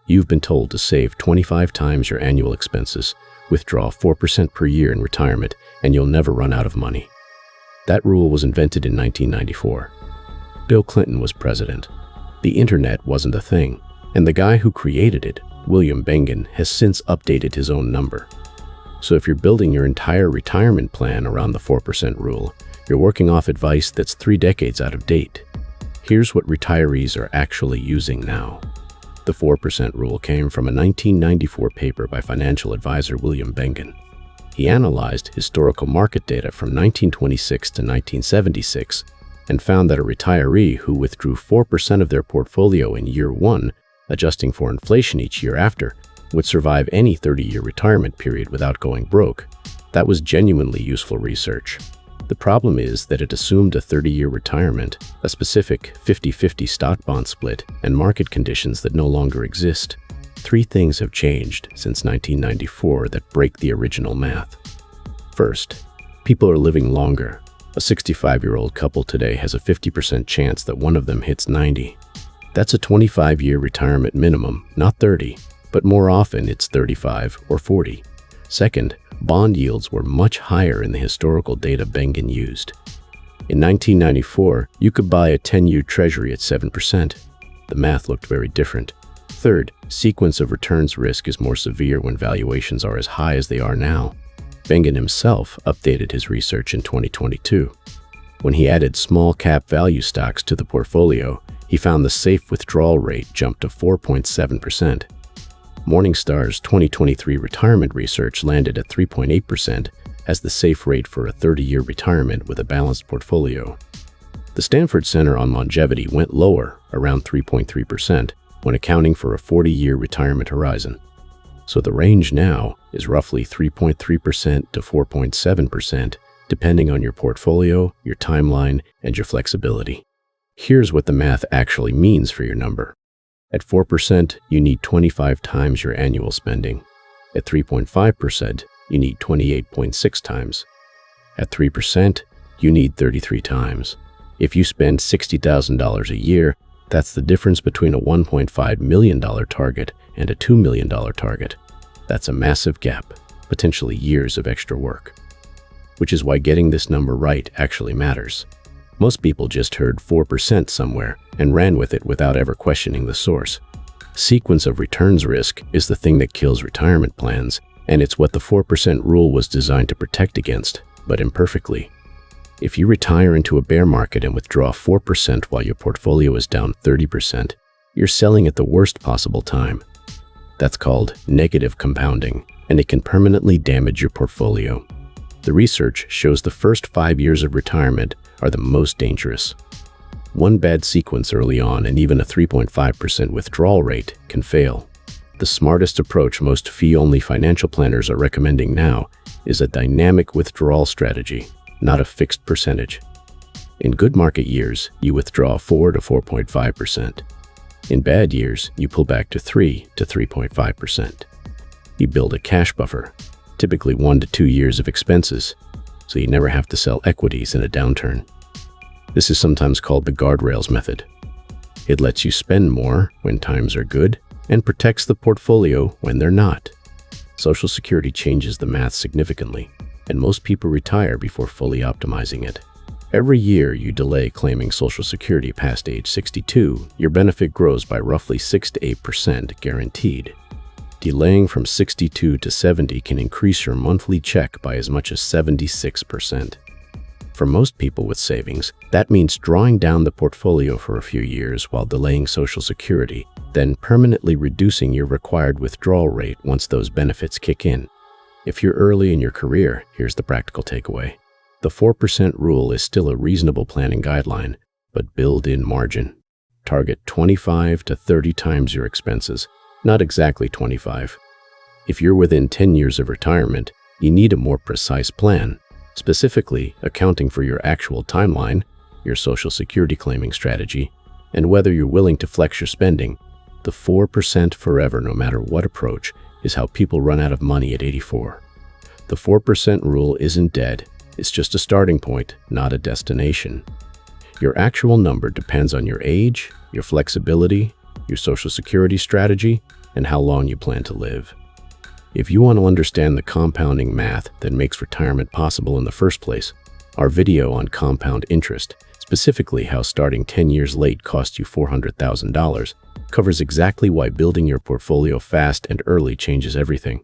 You've been told to save 25 times your annual expenses, withdraw 4% per year in retirement, and you'll never run out of money. That rule was invented in 1994. Bill Clinton was president. The internet wasn't a thing, and the guy who created it, William Bengen, has since updated his own number. So if you're building your entire retirement plan around the 4% rule, you're working off advice that's 3 decades out of date. Here's what retirees are actually using now. The 4% rule came from a 1994 paper by financial advisor William Bengen. He analyzed historical market data from 1926 to 1976 and found that a retiree who withdrew 4% of their portfolio in year 1, adjusting for inflation each year after, would survive any 30-year retirement period without going broke. That was genuinely useful research. The problem is that it assumed a 30-year retirement, a specific 50-50 stock-bond split, and market conditions that no longer exist. 3 things have changed since 1994 that break the original math. First, people are living longer. A 65-year-old couple today has a 50% chance that one of them hits 90. That's a 25-year retirement minimum, not 30, but more often it's 35 or 40. Second, bond yields were much higher in the historical data Bengen used. In 1994, you could buy a 10-year treasury at 7%. The math looked very different. Third, sequence of returns risk is more severe when valuations are as high as they are now. Bengen himself updated his research in 2022. When he added small cap value stocks to the portfolio, he found the safe withdrawal rate jumped to 4.7%. Morningstar's 2023 retirement research landed at 3.8% as the safe rate for a 30-year retirement with a balanced portfolio. The Stanford Center on Longevity went lower, around 3.3%, when accounting for a 40-year retirement horizon. So the range now is roughly 3.3% to 4.7%, depending on your portfolio, your timeline, and your flexibility. Here's what the math actually means for your number. At 4%, you need 25 times your annual spending. At 3.5%, you need 28.6 times. At 3%, you need 33 times. If you spend $60,000 a year, that's the difference between a $1.5 million target and a $2 million target. That's a massive gap, potentially years of extra work. Which is why getting this number right actually matters. Most people just heard 4% somewhere and ran with it without ever questioning the source. Sequence of returns risk is the thing that kills retirement plans, and it's what the 4% rule was designed to protect against, but imperfectly. If you retire into a bear market and withdraw 4% while your portfolio is down 30%, you're selling at the worst possible time. That's called negative compounding, and it can permanently damage your portfolio. The research shows the first 5 years of retirement are the most dangerous. One bad sequence early on and even a 3.5% withdrawal rate can fail. The smartest approach most fee-only financial planners are recommending now is a dynamic withdrawal strategy, not a fixed percentage. In good market years, you withdraw 4 to 4.5%. In bad years, you pull back to 3 to 3.5%. You build a cash buffer, typically 1 to 2 years of expenses, so you never have to sell equities in a downturn. This is sometimes called the Guardrails Method. It lets you spend more when times are good and protects the portfolio when they're not. Social Security changes the math significantly, and most people retire before fully optimizing it. Every year you delay claiming Social Security past age 62, your benefit grows by roughly 6 to 8% guaranteed. Delaying from 62 to 70 can increase your monthly check by as much as 76%. For most people with savings, that means drawing down the portfolio for a few years while delaying Social Security, then permanently reducing your required withdrawal rate once those benefits kick in. If you're early in your career, here's the practical takeaway. The 4% rule is still a reasonable planning guideline, but build in margin. Target 25 to 30 times your expenses, not exactly 25. If you're within 10 years of retirement, you need a more precise plan, specifically accounting for your actual timeline, your Social Security claiming strategy, and whether you're willing to flex your spending. The 4% forever, no matter what approach, is how people run out of money at 84. The 4% rule isn't dead. It's just a starting point, not a destination. Your actual number depends on your age, your flexibility, your Social Security strategy, and how long you plan to live. If you want to understand the compounding math that makes retirement possible in the first place, our video on compound interest, specifically how starting 10 years late cost you $400,000, covers exactly why building your portfolio fast and early changes everything.